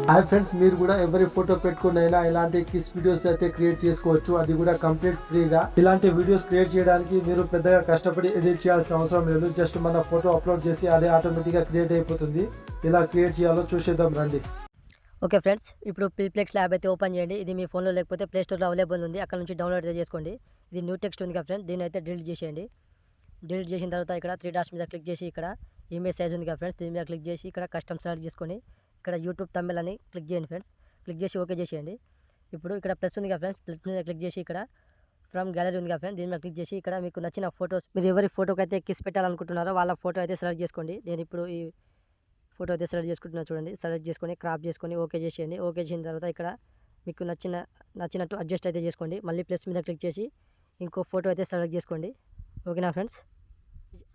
Hi friends, మీరు కూడా ఎవరి ఫోటో పెట్టుకుని అయినా ఇలాంటి కిస్ వీడియోస్ అయితే క్రియేట్ చేసుకోవచ్చు. అది కూడా కంప్లీట్ ఫ్రీగా. ఇలాంటి వీడియోస్ క్రియేట్ చేయడానికి మీరు పెద్దగా కష్టపడి ఎడిట్ చేయాల్సిన అవసరం లేదు. జస్ట్ మన ఫోటో అప్లోడ్ చేసి అదే ఆటోమేటిక్గా క్రియేట్ అయిపోతుంది. ఇలా క్రియేట్ చేయాలో చూసేద్దాం రండి. ఓకే ఫ్రెండ్స్, ఇప్పుడు పిల్ప్లెక్స్ ల్యాబ్ అయితే ఓపెన్ చేయండి. ఇది మీ ఫోన్లో లేకపోతే ప్లే స్టోర్లో అవైలబుల్ ఉంది. అక్కడ నుంచి డౌన్లోడ్ అయితే చేసుకోండి. ఇది న్యూ టెక్స్ట్ ఉంది కదా ఫ్రెండ్స్, దీన్ని అయితే డిలీట్ చేసేయండి. డిలీట్ చేసిన తర్వాత ఇక్కడ 3 డాట్స్ మీద క్లిక్ చేసి ఇక్కడ ఇమేజ్ సైజ్ ఉంది కదా ఫ్రెండ్స్, దీని మీద క్లిక్ చేసి ఇక్కడ కస్టమ్ సెలెక్ట్ చేసుకొని ఇక్కడ యూట్యూబ్ తమిళ్ అని క్లిక్ చేయండి ఫ్రెండ్స్. క్లిక్ చేసి ఓకే చేసేయండి. ఇప్పుడు ఇక్కడ ప్లస్ ఉంది కదా ఫ్రెండ్స్, ప్లస్ మీద క్లిక్ చేసి ఇక్కడ ఫ్రమ్ గ్యాలరీ ఉంది కదా ఫ్రెండ్స్, దీని మీద క్లిక్ చేసి ఇక్కడ మీకు నచ్చిన ఫోటోస్, మీరు ఎవరి ఫోటోకి అయితే కిస్ పెట్టాలనుకుంటున్నారో వాళ్ళ ఫోటో అయితే సెలెక్ట్ చేసుకోండి. నేను ఇప్పుడు ఈ ఫోటో అయితే సెలెక్ట్ చేసుకుంటున్నా చూడండి. సెలెక్ట్ చేసుకొని క్రాప్ చేసుకొని ఓకే చేసేయండి. ఓకే చేసిన తర్వాత ఇక్కడ మీకు నచ్చినట్టు అడ్జస్ట్ అయితే చేసుకోండి. మళ్ళీ ప్లస్ మీద క్లిక్ చేసి ఇంకో ఫోటో అయితే సెలెక్ట్ చేసుకోండి. ఓకేనా ఫ్రెండ్స్.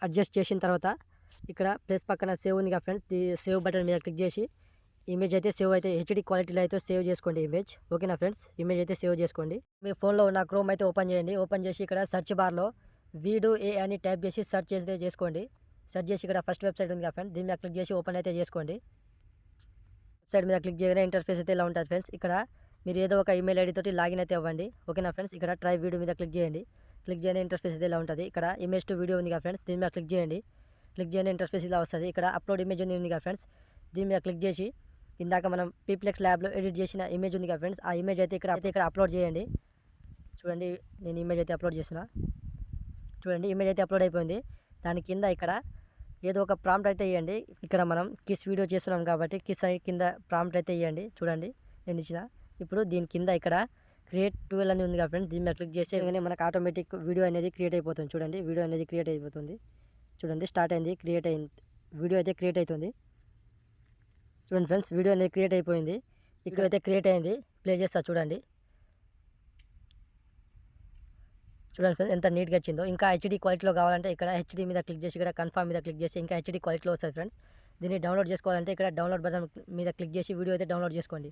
అడ్జస్ట్ చేసిన తర్వాత ఇక్కడ ప్లస్ పక్కన సేవ్ ఉంది కదా ఫ్రెండ్స్, సేవ్ బటన్ మీద క్లిక్ చేసి ఇమేజ్ అయితే సేవ్ అయితే హెచ్డి క్వాలిటీలో అయితే సేవ్ చేసుకోండి ఇమేజ్. ఓకేనా ఫ్రెండ్స్, ఇమేజ్ అయితే సేవ్ చేసుకోండి. మీ ఫోన్లో ఉన్న క్రోమ్ అయితే ఓపెన్ చేయండి. ఓపెన్ చేసి ఇక్కడ సెర్చ్ బార్లో వీడియో ఏ అని టైప్ చేసి సెర్చ్ అయితే చేసుకోండి. సెర్చ్ చేసి ఇక్కడ ఫస్ట్ వెబ్సైట్ ఉంది కదా ఫ్రెండ్స్, దీని మీద క్లిక్ చేసి ఓపెన్ అయితే చేసుకోండి. వెబ్సైట్ మీద క్లిక్ చేయగానే ఇంటర్ఫేస్ అయితే ఇలా ఉంటుంది ఫ్రెండ్స్. ఇక్కడ మీరు ఏదో ఒక ఈమెయిల్ ఐడి తోటి లాగిన్ అయితే అవ్వండి. ఓకేనా ఫ్రెండ్స్. ఇక్కడ ట్రై వీడియో మీద క్లిక్ చేయండి. క్లిక్ చేయని ఇంటర్ఫేస్ అయితే ఇలా ఉంటుంది. ఇక్కడ ఇమేజ్ టు వీడియో ఉంది కదా ఫ్రెండ్స్, దీని మీద క్లిక్ చేయండి. క్లిక్ చేయని ఇంటర్ఫేస్ ఇలా వస్తుంది. ఇక్కడ అప్లోడ్ ఇమేజ్ ఉంది కదా ఫ్రెండ్స్, దీని మీద క్లిక్ చేసి ఇందాక మనం పిప్లెక్స్ ల్యాబ్లో ఎడిట్ చేసిన ఇమేజ్ ఉంది కదా ఫ్రెండ్స్, ఆ ఇమేజ్ అయితే ఇక్కడ అప్లోడ్ చేయండి. చూడండి, నేను ఇమేజ్ అయితే అప్లోడ్ చేస్తున్నా. చూడండి, ఇమేజ్ అయితే అప్లోడ్ అయిపోయింది. దాని కింద ఇక్కడ ఏదో ఒక ప్రాంప్ట్ అయితే ఇవ్వండి. ఇక్కడ మనం కిస్ వీడియో చేస్తున్నాం కాబట్టి కిస్ అని కింద ప్రాంప్ట్ అయితే ఇవ్వండి. చూడండి, నేను ఇచ్చిన. ఇప్పుడు దీని కింద ఇక్కడ క్రియేట్ 12 అని ఉంది కదా ఫ్రెండ్స్, దీని మీద క్లిక్ చేస్తే మనకు ఆటోమేటిక్ వీడియో అనేది క్రియేట్ అయిపోతుంది. చూడండి, వీడియో అనేది క్రియేట్ అయిపోతుంది. చూడండి, స్టార్ట్ అయింది, క్రియేట్ అయింది, వీడియో అయితే క్రియేట్ అవుతుంది. చూడండి ఫ్రెండ్స్, వీడియో అనేది క్రియేట్ అయిపోయింది. ఇక్కడ అయితే క్రియేట్ అయింది. ప్లే చేస్తా చూడండి. చూడండి ఫ్రెండ్స్, ఎంత నీట్గా వచ్చిందో. ఇంకా హెచ్డీ క్వాలిటీలో కావాలంటే ఇక్కడ హెచ్డీ మీద క్లిక్ చేసి ఇక్కడ కన్ఫర్మ్ మీద క్లిక్ చేసి ఇంకా హెచ్డీ క్వాలిటీలో వస్తుంది ఫ్రెండ్స్. దీన్ని డౌన్లోడ్ చేసుకోవాలంటే ఇక్కడ డౌన్లోడ్ బటన్ మీద క్లిక్ చేసి వీడియో అయితే డౌన్లోడ్ చేసుకోండి.